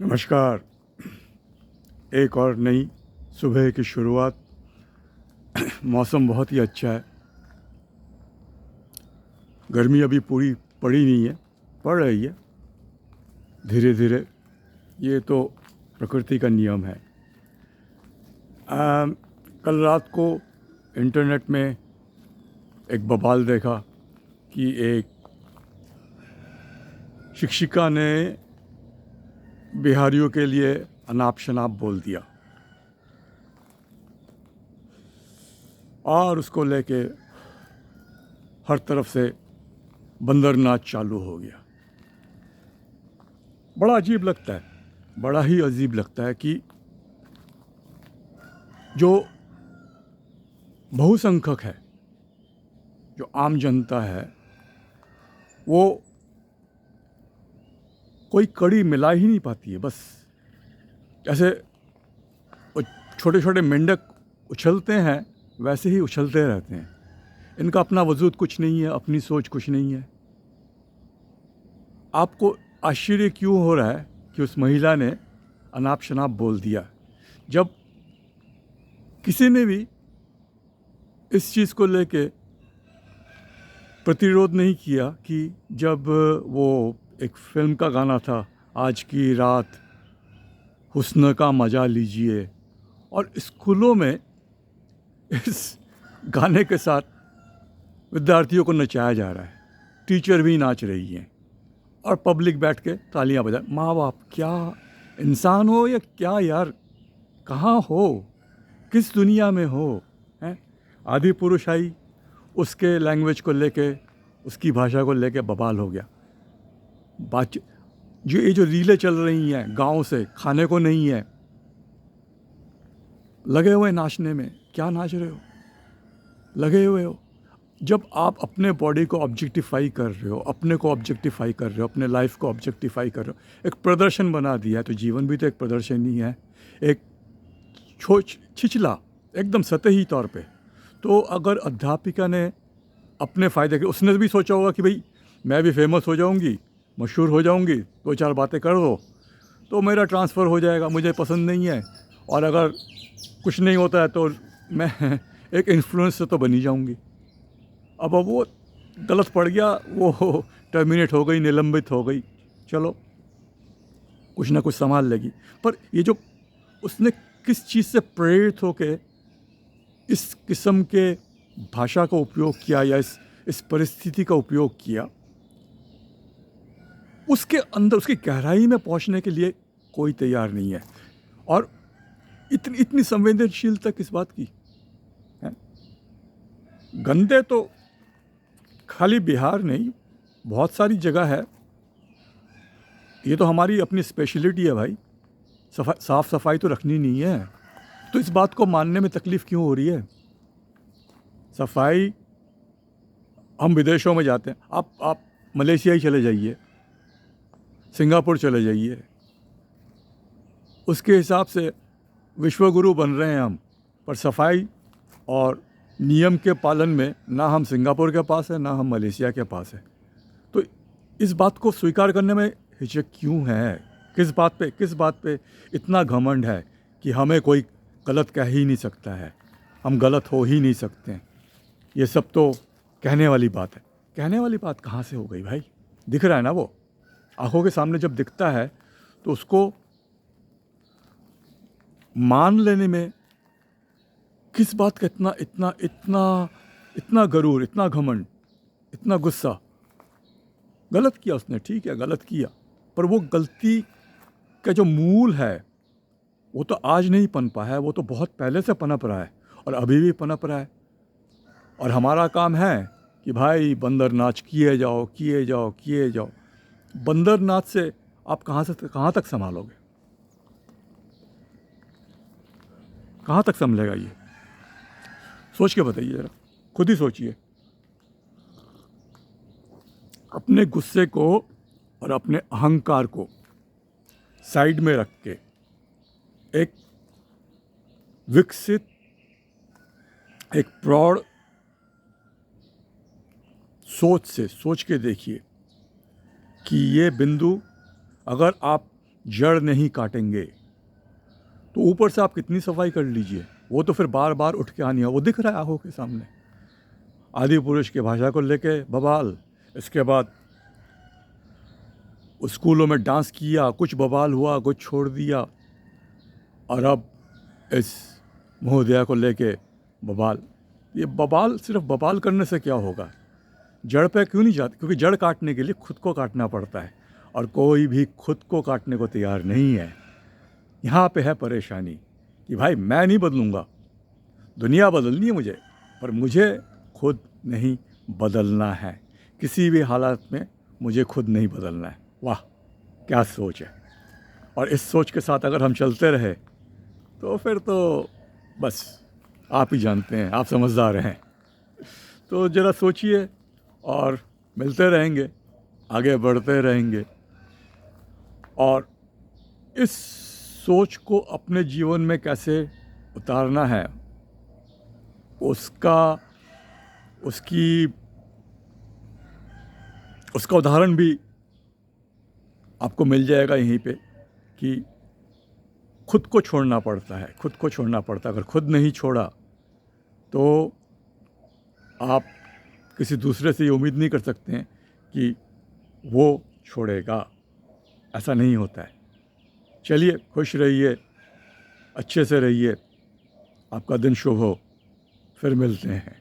नमस्कार। एक और नई सुबह की शुरुआत। मौसम बहुत ही अच्छा है। गर्मी अभी पूरी पड़ी नहीं है, पड़ रही है धीरे धीरे। ये तो प्रकृति का नियम है। कल रात को इंटरनेट में एक बवाल देखा कि एक शिक्षिका ने बिहारियों के लिए अनाप शनाप बोल दिया और उसको लेके हर तरफ से बंदर नाच चालू हो गया। बड़ा अजीब लगता है, बड़ा ही अजीब लगता है कि जो बहुसंख्यक है, जो आम जनता है, वो कोई कड़ी मिला ही नहीं पाती है। बस जैसे वो छोटे छोटे मेंढक उछलते हैं वैसे ही उछलते रहते हैं। इनका अपना वजूद कुछ नहीं है, अपनी सोच कुछ नहीं है। आपको आश्चर्य क्यों हो रहा है कि उस महिला ने अनाप शनाप बोल दिया, जब किसी ने भी इस चीज़ को लेके प्रतिरोध नहीं किया कि जब वो एक फिल्म का गाना था, आज की रात हुस्न का मज़ा लीजिए, और स्कूलों में इस गाने के साथ विद्यार्थियों को नचाया जा रहा है, टीचर भी नाच रही हैं और पब्लिक बैठ के तालियां बजा। माँ बाप क्या इंसान हो या क्या यार, कहाँ हो, किस दुनिया में हो हैं? आदि पुरुष आई, उसके लैंग्वेज को लेके, उसकी भाषा को लेके बवाल हो गया। बात जो रीलें चल रही हैं गांव से, खाने को नहीं है, लगे हुए नाचने में। क्या नाच रहे हो, लगे हुए हो। जब आप अपने बॉडी को ऑब्जेक्टिफाई कर रहे हो, अपने को ऑब्जेक्टिफाई कर रहे हो, अपने लाइफ को ऑब्जेक्टिफाई कर रहे हो, एक प्रदर्शन बना दिया है, तो जीवन भी तो एक प्रदर्शन ही है, एक छिछला, एकदम सतही तौर पे। तो अगर अध्यापिका ने अपने फ़ायदे के, उसने भी सोचा होगा कि भाई मैं भी फेमस हो जाऊंगी, मशहूर हो जाऊंगी, दो चार बातें कर दो तो मेरा ट्रांसफ़र हो जाएगा, मुझे पसंद नहीं है, और अगर कुछ नहीं होता है तो मैं एक इन्फ्लुएंसर तो बनी जाऊंगी। अब वो गलत पड़ गया, वो टर्मिनेट हो गई, निलंबित हो गई, चलो कुछ ना कुछ संभाल लेगी। पर ये जो उसने किस चीज़ से प्रेरित होकर इस किस्म के भाषा का उपयोग किया या इस परिस्थिति का उपयोग किया, उसके अंदर, उसकी गहराई में पहुंचने के लिए कोई तैयार नहीं है। और इतनी संवेदनशीलता किस बात की है? गंदे तो खाली बिहार नहीं, बहुत सारी जगह है। ये तो हमारी अपनी स्पेशलिटी है भाई, साफ सफाई तो रखनी नहीं है, तो इस बात को मानने में तकलीफ़ क्यों हो रही है? सफाई, हम विदेशों में जाते हैं, आप मलेशिया ही चले जाइए, सिंगापुर चले जाइए, उसके हिसाब से विश्वगुरु बन रहे हैं हम, पर सफाई और नियम के पालन में ना हम सिंगापुर के पास है, ना हम मलेशिया के पास है। तो इस बात को स्वीकार करने में हिचक क्यों है? किस बात पे इतना घमंड है कि हमें कोई गलत कह ही नहीं सकता है, हम गलत हो ही नहीं सकते हैं? ये सब तो कहने वाली बात है। कहने वाली बात कहाँ से हो गई भाई? दिख रहा है ना, वो आंखों के सामने जब दिखता है तो उसको मान लेने में किस बात का इतना इतना इतना इतना गरूर, इतना घमंड, इतना गुस्सा? गलत किया उसने, ठीक है गलत किया, पर वो गलती का जो मूल है वो तो आज नहीं पनपा है, वो तो बहुत पहले से पनप रहा है और अभी भी पनप रहा है। और हमारा काम है कि भाई बंदर नाच किए जाओ, किए जाओ, किए जाओ। बंदर नाच से आप कहाँ तक संभालोगे? कहाँ तक संभलेगा ये? सोच के बताइए ज़रा, खुद ही सोचिए। अपने गुस्से को और अपने अहंकार को साइड में रख के एक विकसित, एक प्रौढ़ सोच से सोच के देखिए कि ये बिंदु, अगर आप जड़ नहीं काटेंगे। तो ऊपर से आप कितनी सफाई कर लीजिए, वो तो फिर बार बार उठ के आनी है, वो दिख रहा है आंखों के सामने। आदि पुरुष की भाषा को लेके बवाल, इसके बाद स्कूलों में डांस किया, कुछ बवाल हुआ, कुछ छोड़ दिया, और अब इस महोदया को लेके बवाल। ये बवाल, सिर्फ बवाल करने से क्या होगा? जड़ पे क्यों नहीं जाते? क्योंकि जड़ काटने के लिए खुद को काटना पड़ता है, और कोई भी खुद को काटने को तैयार नहीं है। यहाँ पे है परेशानी कि भाई मैं नहीं बदलूँगा, दुनिया बदलनी है मुझे, पर मुझे खुद नहीं बदलना है। किसी भी हालत में मुझे खुद नहीं बदलना है। वाह, क्या सोच है! और इस सोच के साथ अगर हम चलते रहे तो फिर तो बस आप ही जानते हैं, आप समझदार हैं। तो ज़रा सोचिए, और मिलते रहेंगे, आगे बढ़ते रहेंगे, और इस सोच को अपने जीवन में कैसे उतारना है उसका उदाहरण भी आपको मिल जाएगा यहीं पे, कि खुद को छोड़ना पड़ता है, खुद को छोड़ना पड़ता है। अगर खुद नहीं छोड़ा तो आप किसी दूसरे से ये उम्मीद नहीं कर सकते हैं कि वो छोड़ेगा, ऐसा नहीं होता है। चलिए, खुश रहिए, अच्छे से रहिए, आपका दिन शुभ हो, फिर मिलते हैं।